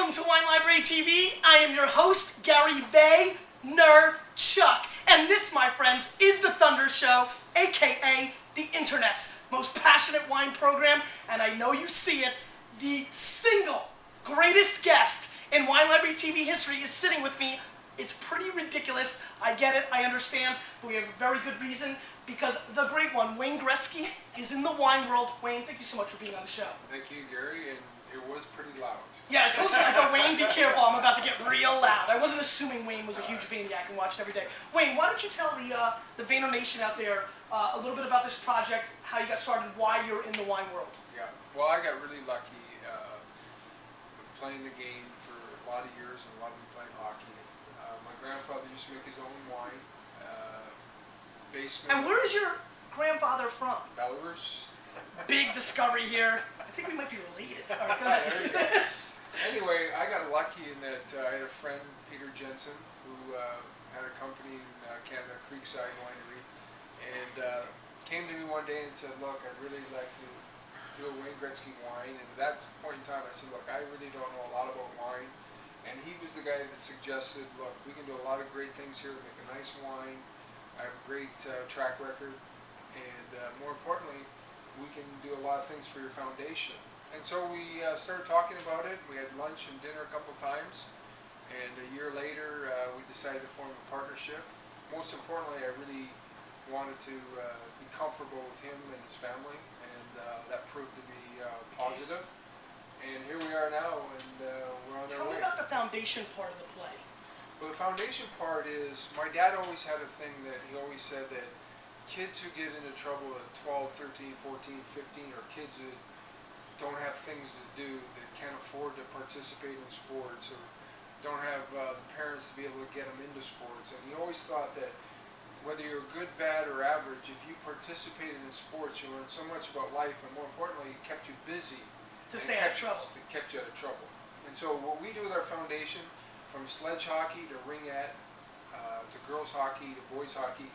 Welcome to Wine Library TV. I am your host, Gary Vaynerchuk. And this, my friends, is the Thunder Show, aka the internet's most passionate wine program. And I know you see it, the single greatest guest in Wine Library TV history is sitting with me. It's pretty ridiculous. I get it, I understand, but we have a very good reason because the great one, Wayne Gretzky, is in the wine world. Wayne, thank you so much for being on the show. Thank you, Gary, and it was pretty loud. Yeah, I told you, I go, Wayne, be careful, I'm about to get real loud. I wasn't assuming Wayne was a huge Vayniac and watched every day. Wayne, why don't you tell the Vayner Nation out there a little bit about this project, how you got started, why you're in the wine world? Yeah, well, I got really lucky playing the game for a lot of years and loving playing hockey. My grandfather used to make his own wine, basement. And where is your grandfather from? Belarus. Big discovery here. I think we might be related. All right, go ahead. Anyway, I got lucky in that I had a friend, Peter Jensen, who had a company in Canada, Creekside Winery, and came to me one day and said, look, I'd really like to do a Wayne Gretzky wine. And at that point in time, I said, look, I really don't know a lot about wine. And he was the guy that suggested, look, we can do a lot of great things here, make a nice wine. I have a great track record, and more importantly, we can do a lot of things for your foundation. And so we started talking about it. We had lunch and dinner a couple times, and a year later we decided to form a partnership. Most importantly, I really wanted to be comfortable with him and his family, and that proved to be positive. And here we are now, and we're on our way. Tell me about the foundation part of the play. Well, the foundation part is, my dad always had a thing that he always said that kids who get into trouble at 12, 13, 14, 15, or kids that don't have things to do, that can't afford to participate in sports, or don't have the parents to be able to get them into sports. And he always thought that whether you're good, bad, or average, if you participated in sports, you learned so much about life, and more importantly, it kept you busy. To stay out of trouble. It kept you out of trouble. And so what we do with our foundation, from sledge hockey to ringette, to girls hockey to boys hockey,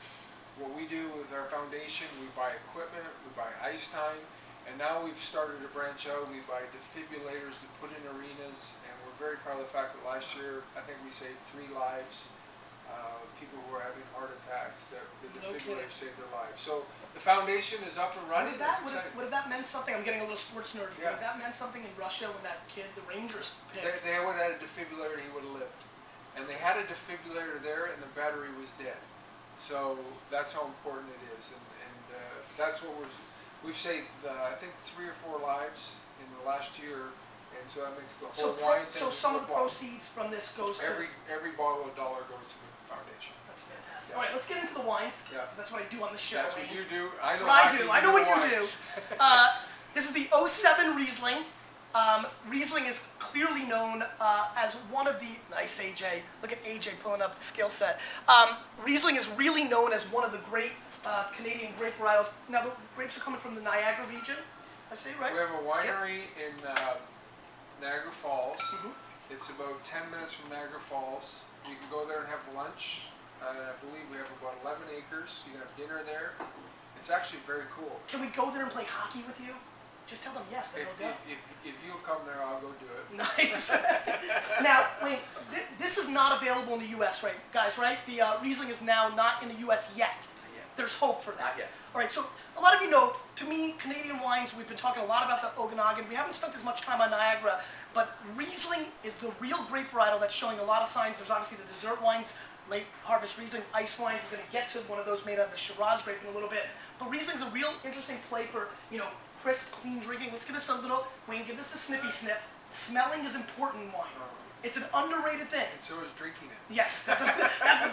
what we do with our foundation, we buy equipment, we buy ice time, and now we've started to branch out. We buy defibrillators to put in arenas, and we're very proud of the fact that last year, I think we saved 3 lives. People who are having heart attacks, that the defibrillators saved their lives. So the foundation is up and running. Would have that meant something? I'm getting a little sports nerdy. Yeah. Would that meant something in Russia when that kid, the Rangers picked? They would have had a defibrillator, he would have lived. And they had a defibrillator there, and the battery was dead. So that's how important it is, and that's what we've saved. I think 3 or 4 lives in the last year, and so that makes the whole wine thing. So some of the proceeds from this goes to every bottle of $1 goes to the foundation. That's fantastic. All right, let's get into the wines, because that's what I do on the show. That's what you do. I know what you do. This is the 07 Riesling. Riesling is clearly known as one of the, nice AJ, look at AJ pulling up the skill set. Riesling is really known as one of the great Canadian grape varietals. Now the grapes are coming from the Niagara region, I say, right? We have a winery in Niagara Falls. It's about 10 minutes from Niagara Falls. You can go there and have lunch. I believe we have about 11 acres. You can have dinner there. It's actually very cool. Can we go there and play hockey with you? Just tell them yes, then we'll go. If you'll come there, I'll go do it. Nice. Now, wait, this is not available in the U.S., right, guys, right? The Riesling is now not in the U.S. yet. Not yet. There's hope for that. Not yet. All right, so a lot of you know, to me, Canadian wines, we've been talking a lot about the Okanagan. We haven't spent as much time on Niagara, but Riesling is the real grape varietal that's showing a lot of signs. There's obviously the dessert wines, late harvest Riesling, ice wines. We're going to get to one of those made out of the Shiraz grape in a little bit. But Riesling's a real interesting play for, crisp, clean drinking. Let's give this a little, Wayne, give this a sniffy sniff. Smelling is important in wine. It's an underrated thing. And so is drinking it. Yes, that's the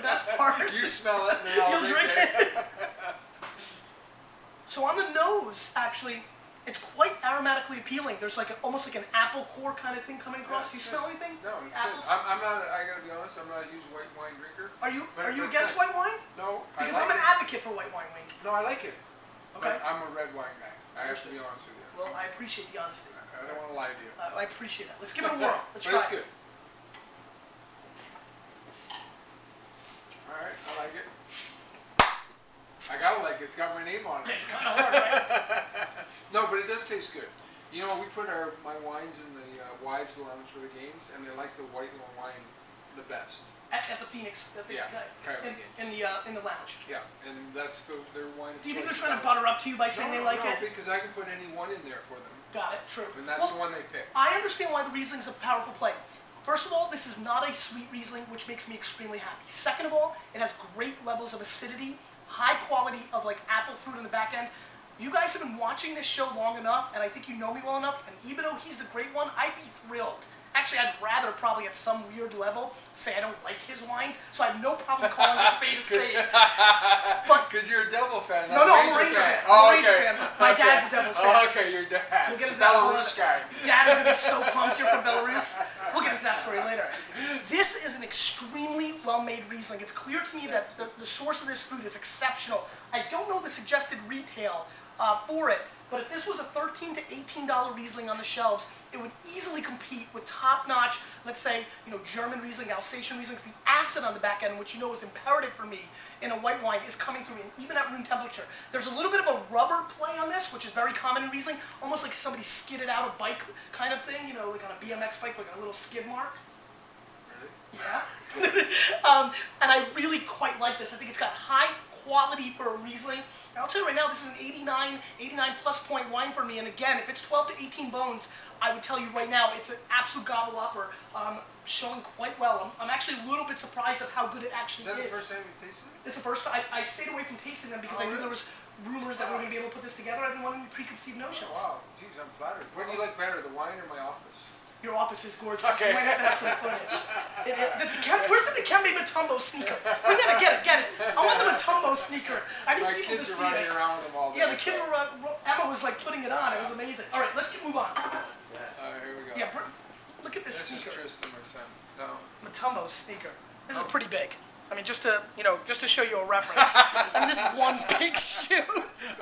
best part. You smell it and then I'll drink it. So on the nose, actually, it's quite aromatically appealing. There's almost like an apple core kind of thing coming across. Do you smell anything? No, it's apples? good. I'm not, I gotta be honest, I'm not a huge white wine drinker. Are you against white wine? No, Because I like I'm an advocate for white wine, Wayne. No, I like it. Okay. But I'm a red wine guy. I have to be honest with you. Well, I appreciate the honesty. I don't want to lie to you. I appreciate that. Let's give it a whirl. Let's but try it's it. good. All right, I like it. I gotta like it. It's got my name on it. It's kind of hard, right? No, but it does taste good. You know, we put my wines in the wives' lounge for the games, and they like the white wine the best. At the Phoenix, Coyote in the lounge. Yeah, and that's their wine. Do you think they're trying to butter up to you by saying they like it? No, because I can put any one in there for them. Got it, true. And that's the one they pick. I understand why the Riesling's a powerful play. First of all, this is not a sweet Riesling, which makes me extremely happy. Second of all, it has great levels of acidity, high quality of like apple fruit in the back end. You guys have been watching this show long enough, and I think you know me well enough, and even though he's the great one, I'd be thrilled. Actually, I'd rather probably at some weird level say I don't like his wines, so I have no problem calling a spade a spade. But because you're a Devil fan. No, I'm a Ranger fan. I'm a Ranger fan. My dad's a Devils fan. Oh, okay, your dad. We'll get into that Belarus guy. Dad is gonna be so pumped you're from Belarus. We'll get into that story later. This is an extremely well-made Riesling. It's clear to me that the source of this fruit is exceptional. I don't know the suggested retail for it, but if this was a $13 to $18 Riesling on the shelves, it would easily compete with top-notch, let's say, German Riesling, Alsatian Rieslings. The acid on the back end, which is imperative for me in a white wine, is coming through, and even at room temperature. There's a little bit of a rubber play on this, which is very common in Riesling, almost like somebody skidded out a bike kind of thing, like on a BMX bike, like a little skid mark. Really? Yeah. And I really quite like this. I think it's got high quality for a Riesling. And I'll tell you right now, this is an 89 plus point wine for me. And again, if it's 12 to 18 bones, I would tell you right now, it's an absolute gobble upper, showing quite well. I'm actually a little bit surprised at how good it actually is. Is that the first time you tasted it? It's the first time. I stayed away from tasting them because I knew there was rumors that we were going to be able to put this together. I didn't want any preconceived notions. Oh, wow. Jeez, I'm flattered. What do you like better, the wine or my office? Your office is gorgeous. Okay. You might have to have some footage. Where's the Dikembe Mutombo sneaker? We gotta get it. I want the Mutombo sneaker. I need My people kids to are see running this. around with them all day. Yeah, the kids were. Emma was like putting it on. It was amazing. All right, let's move on. Here we go. Yeah, look at this This sneaker. is Tristan, my son. No. Mutombo sneaker. This is pretty big. I mean, just to show you a reference. I mean, this is one big shoe.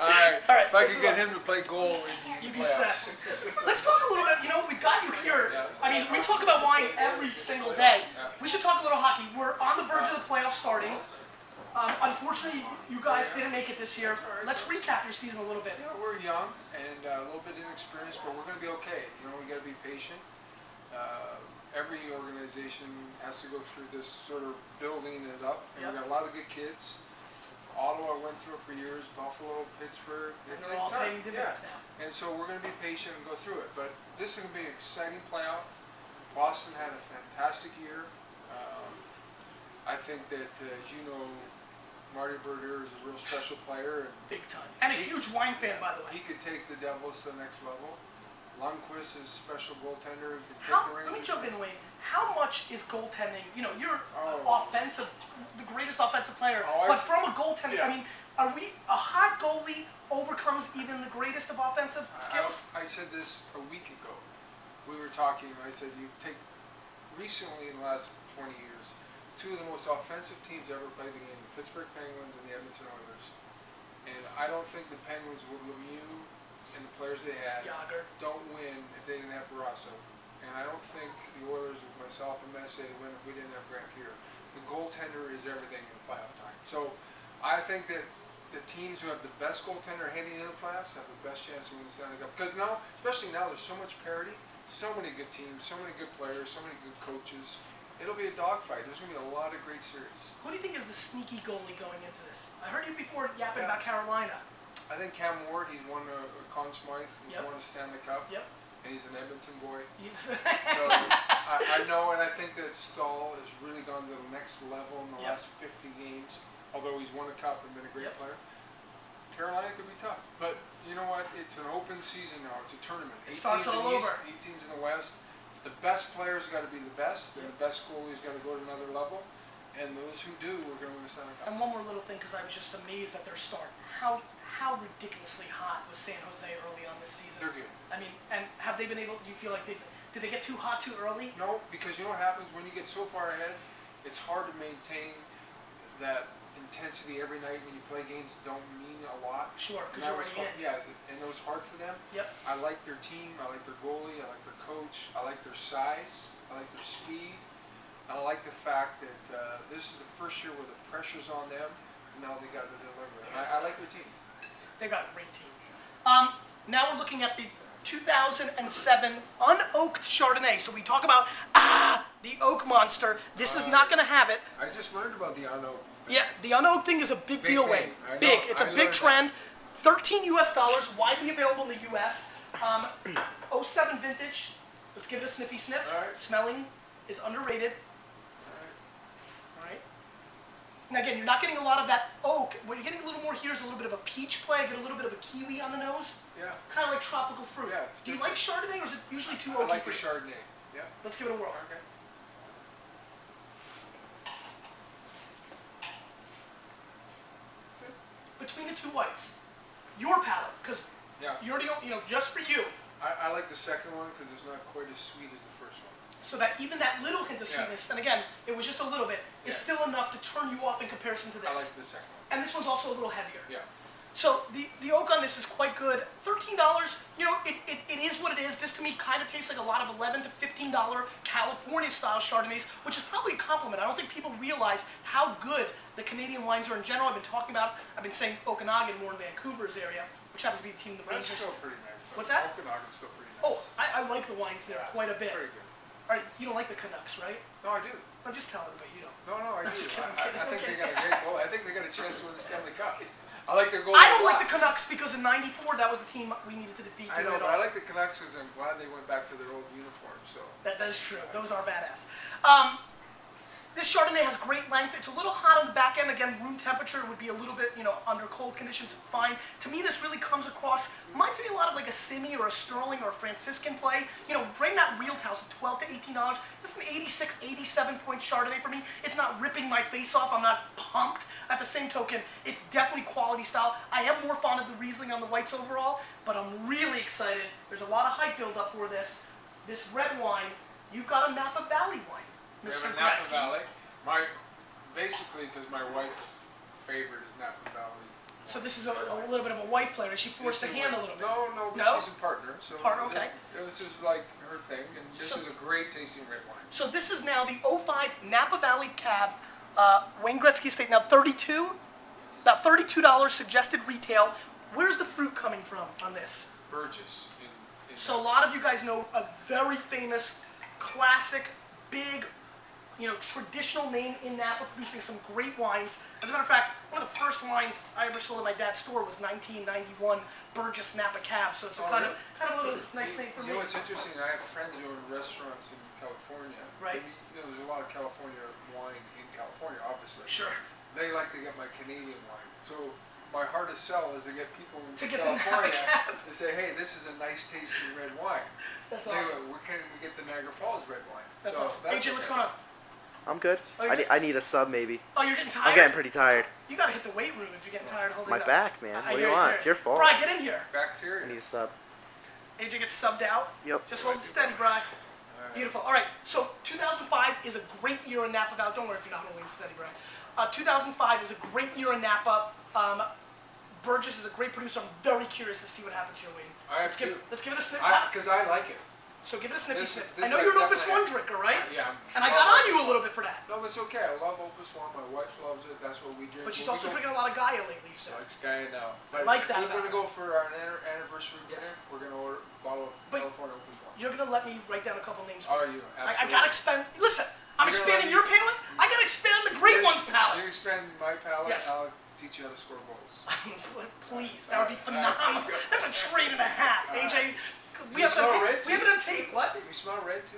All right. If I let's could move get on. him to play goal in You'd be the set. playoffs. Let's talk a little bit. We've got you here. I mean, we talk about wine every single day. We should talk a little hockey. We're on the verge of the playoffs starting. Unfortunately, you guys didn't make it this year. Let's recap your season a little bit. We're young and a little bit inexperienced, but we're going to be okay. We got to be patient. Every organization has to go through this sort of building it up. And we've got a lot of good kids. Ottawa went through it for years, Buffalo, Pittsburgh. And they're all paying dividends now. And so we're going to be patient and go through it. But this is going to be an exciting playoff. Boston had a fantastic year. I think that, as you know, Marty Berger is a real special player. And big time. And a huge wine fan, by the way. He could take the Devils to the next level. Lundqvist is a special goaltender. Let me jump in, Wayne. How much is goaltending? You're offensive, the greatest offensive player, but from a goaltender, I mean, are we a hot goalie overcomes even the greatest of offensive skills? I said this a week ago. We were talking. I said you take recently in the last 20 years, two of the most offensive teams ever played the game: the Pittsburgh Penguins and the Edmonton Oilers. And I don't think the Penguins would Lemieux and the players they had don't win if they didn't have Barrasso. And I don't think the Oilers, with myself and Messier, win if we didn't have Grant Fuhr. The goaltender is everything in playoff time. So I think that the teams who have the best goaltender heading into the playoffs have the best chance to win the Stanley Cup. Because now, especially now, there's so much parity, so many good teams, so many good players, so many good coaches. It'll be a dogfight. There's going to be a lot of great series. Who do you think is the sneaky goalie going into this? I heard you before yapping about Carolina. I think Cam Ward, he's won a Conn Smythe, he's won a Stanley Cup, and he's an Edmonton boy. So I know, and I think that Stahl has really gone to the next level in the last 50 games, although he's won a cup and been a great player. Carolina could be tough, but you know what? It's an open season now. It's a tournament. It starts all over. 8 teams in the West. The best players got to be the best, and the best goalies got to go to another level. And those who do, we're going to win the Stanley Cup. And one more little thing, because I was just amazed at their start. How ridiculously hot was San Jose early on this season? They're good. I mean, and have they been able? Do you feel like did they get too hot too early? No, because you know what happens when you get so far ahead. It's hard to maintain that intensity every night when you play games. Don't mean a lot. Sure, because you're already in. Yeah, and it was hard for them. Yep. I like their team. I like their goalie. I like their coach. I like their size. I like their speed. And I like the fact that this is the first year where the pressure's on them. And now they got to deliver. I like their team. They've got a great team. Now we're looking at the 2007 unoaked Chardonnay. So we talk about, the oak monster. This is not going to have it. I just learned about the unoaked thing. Yeah, the unoaked thing is a big deal, thing. Wayne. I know. Big. It's a I big learned trend. $13 US, widely available in the US. '07 vintage. Let's give it a sniffy sniff. All right. Smelling is underrated. Alright. All right. Now again, you're not getting a lot of that oak. What you're getting a little more here is a little bit of a peach play. Get a little bit of a kiwi on the nose. Yeah. Kind of like tropical fruit. Yeah, it's Do you like Chardonnay, or is it usually too oaky? I like for the you? Chardonnay. Yeah. Let's give it a whirl. Okay. Between the two whites, your palate, because Yeah. you already, just for you. I like the second one because it's not quite as sweet as the first one. So that even that little hint of Yeah. sweetness, and again, it was just a little bit, is Yeah. still enough to turn you off in comparison to this. I like the second one. And this one's also a little heavier. Yeah. So the oak on this is quite good. $13, it is what it is. This to me kind of tastes like a lot of $11 to $15 California style Chardonnays, which is probably a compliment. I don't think people realize how good the Canadian wines are in general. I've been saying Okanagan more in Vancouver's area, which happens to be the team the That's Rangers. still pretty nice. What's that? Okanagan's still pretty nice. Oh, I like the wines there quite a bit. Pretty good. All right, you don't like the Canucks, right? No, I do. I'm just telling everybody you don't. No, I do. just kidding, I think okay. they got a great goal. I think they got a chance to win the Stanley Cup. I like their goal. I don't like the Canucks because in '94 that was the team we needed to defeat. I know, but I like the Canucks because I'm glad they went back to their old uniforms. So. That is true. Those are badass. This Chardonnay has great length. It's a little hot on the back end. Again, room temperature would be a little bit, under cold conditions, fine. To me, this really comes across, reminds me a lot of like a Simi or a Sterling or a Franciscan play. Right in that wheelhouse of $12 to $18. This is an 86, 87 point Chardonnay for me. It's not ripping my face off. I'm not pumped. At the same token, it's definitely quality style. I am more fond of the Riesling on the whites overall, but I'm really excited. There's a lot of hype build up for this. This red wine, you've got a Napa Valley wine. We Mr. have a Napa Gretzky. Valley. Basically, because my wife's favorite is Napa Valley. So this is a little bit of a wife player. Is she forced to hand a little bit? No, but No? she's a partner. So Partner, okay. This is like her thing, and this So- is a great tasting red wine. So this is now the '05 Napa Valley Cab, Wayne Gretzky Estate. Now about $32 suggested retail. Where's the fruit coming from on this? Burgess. So a lot of you guys know a very famous, classic, big, traditional name in Napa, producing some great wines. As a matter of fact, one of the first wines I ever sold at my dad's store was 1991 Burgess Napa Cab. So it's a kind of a little nice name for me. You know what's interesting? I have friends who own restaurants in California. Right. There's a lot of California wine in California, obviously. Sure. They like to get my Canadian wine. So my hardest sell is to get people in To get the California Napa Cab. to say, hey, this is a nice tasting red wine. That's They awesome. go, where can we get the Niagara Falls red wine? That's So awesome. AJ, what's okay. going on? I'm good. Oh, you're good? I need a sub maybe. Oh, you're getting tired? I'm getting pretty tired. You gotta hit the weight room if you're getting tired holding My up. back, man. I What do hear you want? hear It's your fault. Bri, get in here. Bacteria. I need a sub. AJ gets subbed out. Yep. Just hold it steady, Bri. Beautiful. All right, so 2005 is a great year in Napa Valley. Don't worry if you're not holding it steady, Bri. 2005 is a great year in Napa. Burgess is a great producer. I'm very curious to see what happens here, Wayne. I have Let's give it a sniff. Because I like it. So give it a sniffy This- sniff. this I know I you're an Opus definitely- One drinker, right? Yeah. And I got on you a little bit for that. No, but it's okay. I love Opus One. My wife loves it. That's what we drink. But she's When we also go- drinking a lot of Gaia lately, you said. Likes Guy now. But like if that we're about going to her. go for our anniversary dinner, Yes. we're going to order a bottle of But- California Opus One. You're gonna let me write down a couple names. Are you? I Absolutely. gotta expand. Listen, I'm You're gonna expanding let your palate. I gotta expand the great one's You palate. expand my palate, Yes. I'll teach you how to score goals. Please, that would be All right, phenomenal. let's go. That's a trade and a half, All AJ. We you have it smell on red tape. too? We have it on tape. What? You smell red too?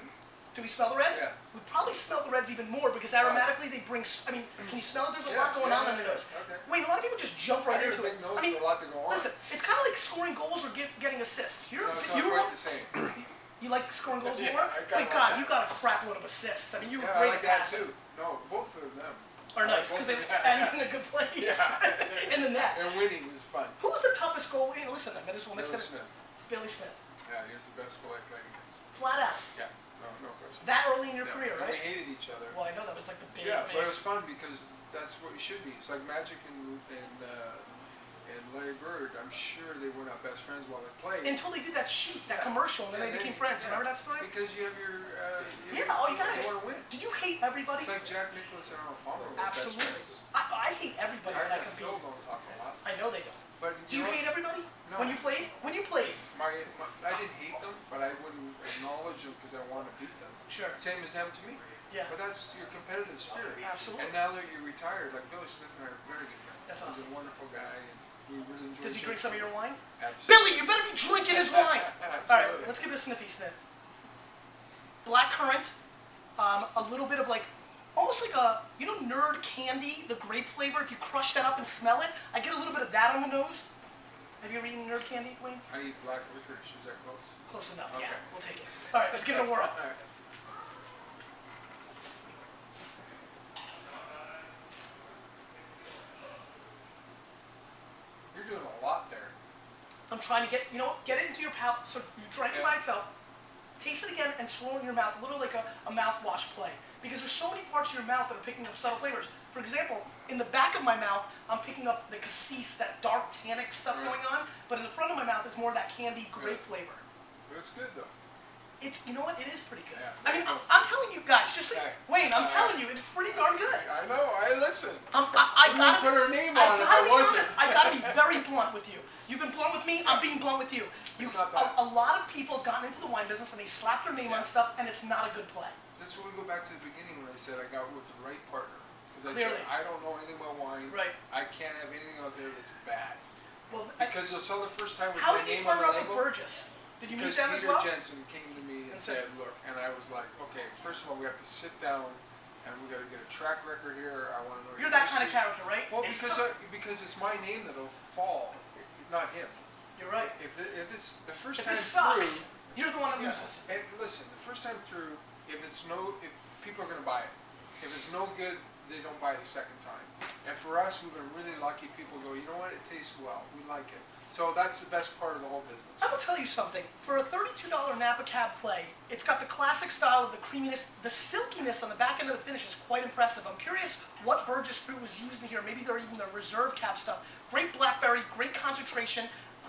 Do we smell the red? Yeah. We probably smell the reds even more because aromatically they bring. I mean, can you smell it? There's a lot going on the nose. Okay. Wait, a lot of people just jump right I have into a it. big nose I mean, with a lot to go on. listen, it's kind of like scoring goals or getting assists. No, it's not you're quite the same. You like scoring goals Yeah, more? I kinda Thank like God, that. you got a crap load of assists. I mean, you were Yeah, I great like at that passing. too. No, both of them. Are I nice like because they both of them. end in a good place. Yeah. In the net. And winning is fun. Who's the toughest goal? Listen, I might as well mix Billy it. Smith. Billy Smith. Yeah, he was the best goal I played against. Flat out. Yeah, no question. That early in your Yeah, career, and we right? hated each other. Well, I know that was like the big, Yeah, big. but it was fun because that's what it should be. It's like magic and and Larry Bird, I'm sure they were not best friends while they played. Until they did that sheet, that commercial, and then they became friends. Remember that story? Because you have your, you want to win. Do you hate everybody? It's like Jack Nicklaus and Arnold Palmer were best Absolutely. friends. I hate everybody when I Tiger and compete. Phil don't talk a lot. I know they don't. But Do you hate everybody? No. When you played? When you played? I didn't hate them, but I wouldn't acknowledge them because I want to beat them. Sure. Same as them to me. Yeah. But that's your competitive spirit. Absolutely. And now that you're retired, like Billy Smith and I are very good friends. That's He's awesome. a wonderful guy, and we really enjoy. Does he drink some of your wine? Absolutely. Billy, you better be drinking his wine. Absolutely. All right, let's give it a sniffy sniff. Black currant, a little bit of like, almost like a, you know, Nerd Candy, the grape flavor. If you crush that up and smell it, I get a little bit of that on the nose. Have you ever eaten Nerd Candy, Wayne? I eat black licorice. Is that close? Close enough. Okay. Yeah, we'll take it. All right, let's give it a whirl. All right. You're doing a lot there. I'm trying to get, you know, get it into your palate. So you drank it by itself. Taste it again and swirl it in your mouth, a little like a mouthwash play. Because there's so many parts of your mouth that are picking up subtle flavors. For example, in the back of my mouth, I'm picking up the cassis, that dark tannic stuff going on. But in the front of my mouth is more of that candy grape flavor. But it's good though. It's, you know what, it is pretty good. Yeah. I mean, I'm telling you guys, just like, Wayne, I'm telling you, it's pretty darn good. I know, I listen. I You gotta put her name I on it, gotta I be wasn't. honest. I gotta be very blunt with you. You've been blunt with me. I'm being blunt with you. It's not bad. A lot of people have gotten into the wine business and they slap their name on stuff, and it's not a good play. That's where we go back to the beginning when I said I got with the right partner. Because I Clearly. said, I don't know anything about wine. Right. I can't have anything out there that's bad. Well, Because they'll sell the first time with how my did you name on partner the up with label. Burgess? Did you meet Because them as Peter well? Jensen came to me and said, look, and I was like, okay, first of all, we have to sit down and we got to get a track record here. I want to know You're your that kind of history. character, right? Well, It's because it's my name that'll fall, not him. You're right. If it's the first If time it through, sucks, you're the one that loses. and listen, the first time through, if people are going to buy it. If it's no good, they don't buy it a second time. And for us, we've been really lucky. People go, you know what, it tastes well. We like it. So that's the best part of the whole business. I will tell you something. For a $32 Napa Cab play, it's got the classic style of the creaminess. The silkiness on the back end of the finish is quite impressive. I'm curious what Burgess fruit was used in here. Maybe they're even the reserve cab stuff. Great blackberry, great concentration,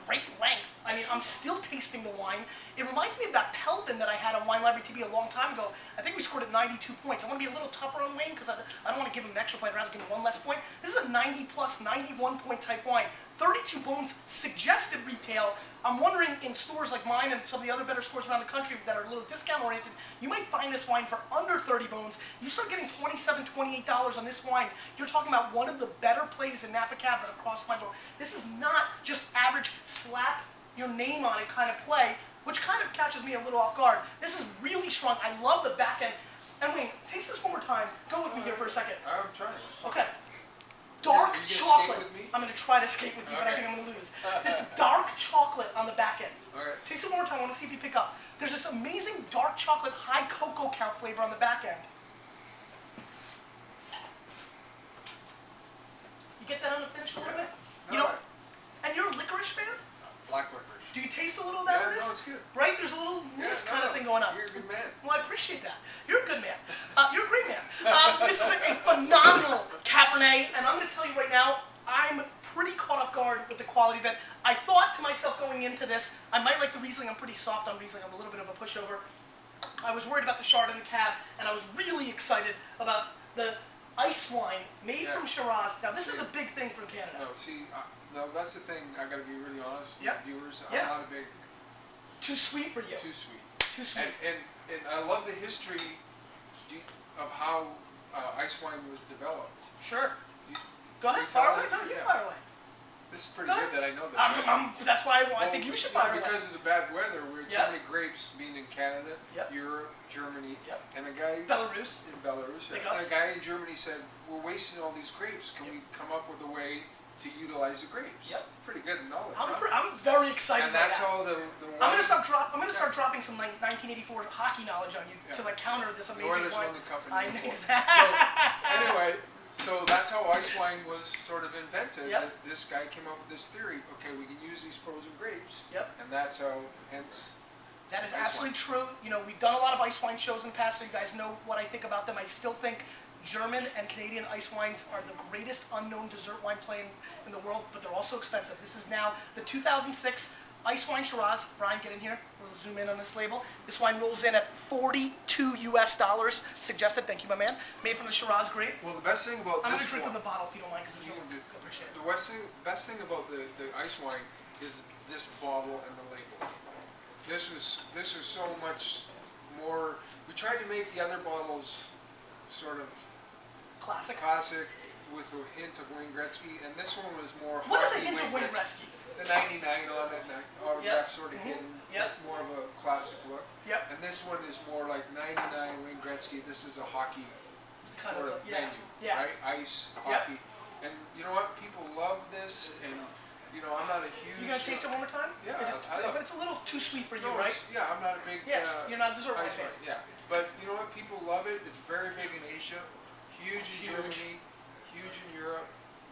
great length. I mean, I'm still tasting the wine. It reminds me of that Pelvin that I had on Wine Library TV a long time ago. I think we scored at 92 points. I want to be a little tougher on Wayne because I don't want to give him an extra point. I'd rather give him one less point. This is a 90 plus, 91 point type wine. 32 bones suggested retail. I'm wondering in stores like mine and some of the other better stores around the country that are a little discount oriented, you might find this wine for under 30 bones. You start getting $27, $28 on this wine. You're talking about one of the better plays in Napa Cab that have crossed my boat. This is not just average slap your name on it kind of play, which kind of catches me a little off guard. This is really strong. I love the back end. And Wayne, taste this one more time. Go with me here for a second. I'm trying. Okay. Dark Are you gonna chocolate. skate with me? I'm going to try to skate with you, but I Okay. think I'm going to lose. This dark chocolate on the back end. All right. Taste it one more time. I want to see if you pick up. There's this amazing dark chocolate high cocoa count flavor on the back end. You get that on the finish a little bit? You know, and you're a licorice fan? Black licorice. Do you taste a little of that Yeah, in this? no, it's good. Right? There's a little mist kind of thing going on. You're a good man. Well, I appreciate that. You're a good man. You're a great man. This is a phenomenal Cabernet, and I'm going to tell you right now, I'm pretty caught off guard with the quality of it. I thought to myself going into this, I might like the Riesling. I'm pretty soft on Riesling. I'm a little bit of a pushover. I was worried about the Chard and the Cab, and I was really excited about the ice wine made from Shiraz. Now, this is the big thing from Canada. No, see, no, that's the thing. I got to be really honest with viewers. Yep. I'm not a big. Too sweet for you. Too sweet. Too sweet. And I love the history of how ice wine was developed. Sure. You- Go ahead. you Fire tell away. us? No, you Yeah. fire away. This is pretty Go good ahead. that I know that. right? That's why I think you should fire away. Because of the bad weather, we had so Yep. many grapes being in Canada, Yep. Europe, Germany, Yep. and a guy Belarus. in Belarus, Big and ups. a guy in Germany said, "We're wasting all these grapes. Can we come up with a way to utilize the grapes?" Yep. Pretty good knowledge. I'm very excited. And by that's that. all the I'm wine. gonna start dropping some like 1984 hockey knowledge on you to like counter this The amazing Oilers wine. won the cup in I '84. exactly. Anyway, so that's how ice wine was sort of invented. Yep. This guy came up with this theory. Okay, we can use these frozen grapes. Yep. And that's how, hence. That is Ice absolutely true. You know, we've done a lot of ice wine shows in the past, so you guys know what I think about them. I still think German and Canadian ice wines are the greatest unknown dessert wine play in the world, but they're also expensive. This is now the 2006 Ice Wine Shiraz. Brian, get in here. We'll zoom in on this label. This wine rolls in at $42 US, suggested. Thank you, my man. Made from the Shiraz grape. Well, the best thing about I'm this going to drink one, from the bottle if you don't mind, because You can do- I appreciate it. the best thing about the ice wine is this bottle and the label. This was so much more. We tried to make the other bottles sort of Classic. classic with a hint of Wayne Gretzky, and this one was more. What is a hearty hint of Wayne Gretzky? The 99 on it, and the autograph sort of hidden, Yep. more of a classic look. Yep. And this one is more like 99 Wayne Gretzky. This is a hockey Kind sort of, of yeah, menu, yeah. right? Ice, Yep. hockey. And you know what? People love this, and you know, I'm not a huge. You gonna taste it one more time? Yeah, Is it, I love but it's a little too sweet for you, No, right? yeah, I'm not a big. Yes, you're not a dessert wine ice fan. wine, yeah, but you know what? People love it. It's very big in Asia, huge in Huge. Germany, huge in Europe,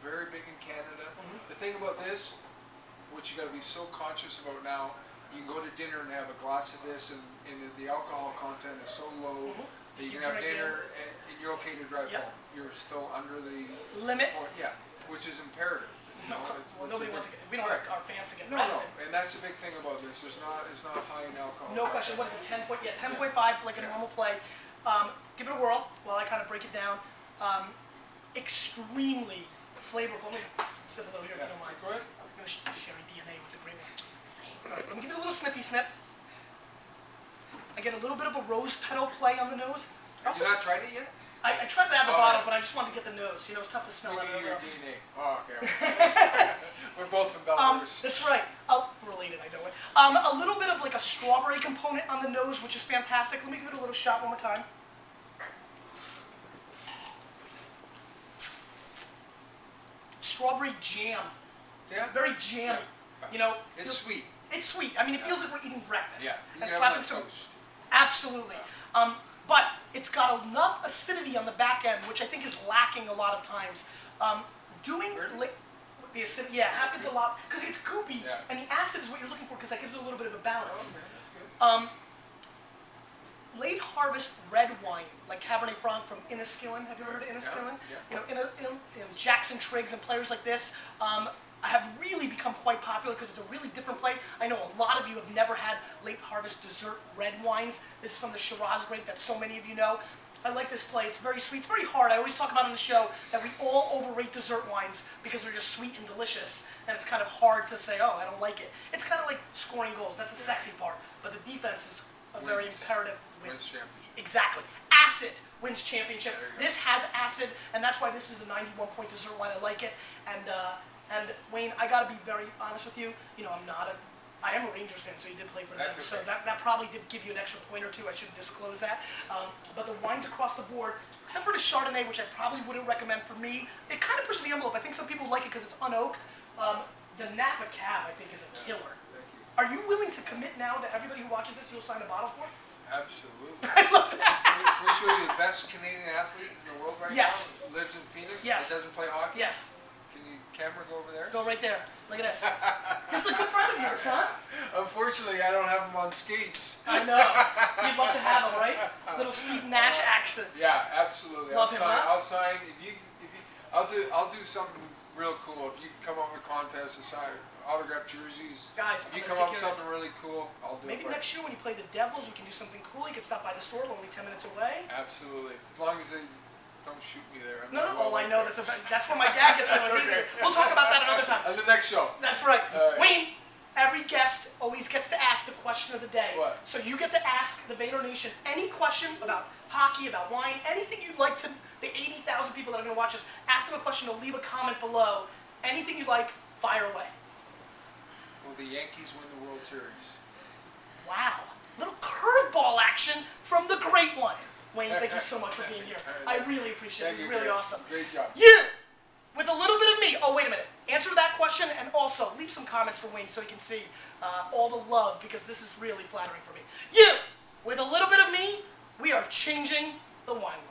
very big in Canada. Mhm. The thing about this, what you got to be so conscious about now, you can go to dinner and have a glass of this, and the alcohol content is so low Mhm. that you Keep can have drinking. dinner and you're okay to drive Yep. home. You're still under the Limit. point, yeah, which is imperative. You know, Well, it's nobody a wants to big- get, we don't right. want our fans to get No, arrested. no, and that's the big thing about this. It's not high in alcohol. No question. What is it? 10 point? Yeah, 10.5 like a Yeah. normal play. Give it a whirl while I kind of break it down. Extremely flavorful. Let me sip a little here if Yeah, you don't mind. go ahead. I'm gonna sharing DNA with the grape one. It's insane. All right, let me give it a little snippy snip. I get a little bit of a rose petal play on the nose. Have you not tried it yet? I tried it out of the Oh, bottle, yeah. but I just wanted to get the nose. You know, it's tough to smell We out of need your the DNA. Oh, okay. We're both from Belarus. That's right. Related, I know it. A little bit of like a strawberry component on the nose, which is fantastic. Let me give it a little shot one more time. Strawberry jam. Yeah. Very jammy. Yeah. You know, It's feels- sweet. It's sweet. I mean, it feels like we're eating breakfast. Yeah. You And can have slapping it some. on toast. Absolutely. But it's got enough acidity on the back end, which I think is lacking a lot of times. Doing Really? the acidity, yeah, happens a lot because it's goopy, Yeah. and the acid is what you're looking for because that gives it a little bit of a Oh, balance. okay, that's good. Late harvest red wine, like Cabernet Franc from Inniskillen. Have you ever heard of Inniskillen? Yeah. You know, in Jackson Triggs and players like this have really become quite popular because it's a really different play. I know a lot of you have never had late harvest dessert red wines. This is from the Shiraz grape that so many of you know. I like this play. It's very sweet. It's very hard. I always talk about on the show that we all overrate dessert wines because they're just sweet and delicious, and it's kind of hard to say, oh, I don't like it. It's kind of like scoring goals. That's the sexy part. But the defense is a very Wins. imperative win. Wins championship. Exactly. Acid wins championship. There you go. This has acid, and that's why this is a 91-point dessert wine. I like it. And Wayne, I got to be very honest with you. You know, I am a Rangers fan, so you did play for them. That's So okay. that probably did give you an extra point or two. I shouldn't disclose that. But the wines across the board, except for the Chardonnay, which I probably wouldn't recommend for me, it kind of pushes the envelope. I think some people like it because it's unoaked. The Napa Cab, I think, is a killer. Thank you. Are you willing to commit now that everybody who watches this, you'll sign a bottle for? Absolutely. I love that. Can we show you the best Canadian athlete in the world right Yes. now? Lives in Phoenix. Yes. But doesn't play hockey. Yes. Can you camera go over there? Go right there. Look at this. This is a good friend of yours, huh? Unfortunately, I don't have him on skates. I know. You'd love to have him, right? Little Steve Nash accent. Yeah, absolutely. Love him, huh? I'll sign. I'll do something real cool. If you come up with contests and sign autograph jerseys, Guys, if I'm you gonna come up take with care of this. something really cool, I'll do Maybe it. for you. next year when you play the Devils, we can do something cool. You can stop by the store. We're only 10 minutes away. Absolutely. As long as they don't shoot me there. I'm No, not no. Oh, well I know. liked. That's where my dad gets That's on. okay. We'll talk about that another time. On the next show. That's right. All right. Wayne, every guest always gets to ask the question of the day. What? So you get to ask the Vayner Nation any question about hockey, about wine, anything you'd like to, the 80,000 people that are going to watch us, ask them a question. They'll leave a comment below. Anything you'd like, fire away. Will the Yankees win the World Series? Wow. Little curveball action from the great one. Wayne, thank you so much for being here. I really appreciate it. Thank This is you, really Gary. awesome. Great job. You, with a little bit of me. Oh, wait a minute. Answer that question and also leave some comments for Wayne so he can see all the love because this is really flattering for me. You, with a little bit of me, we are changing the wine world.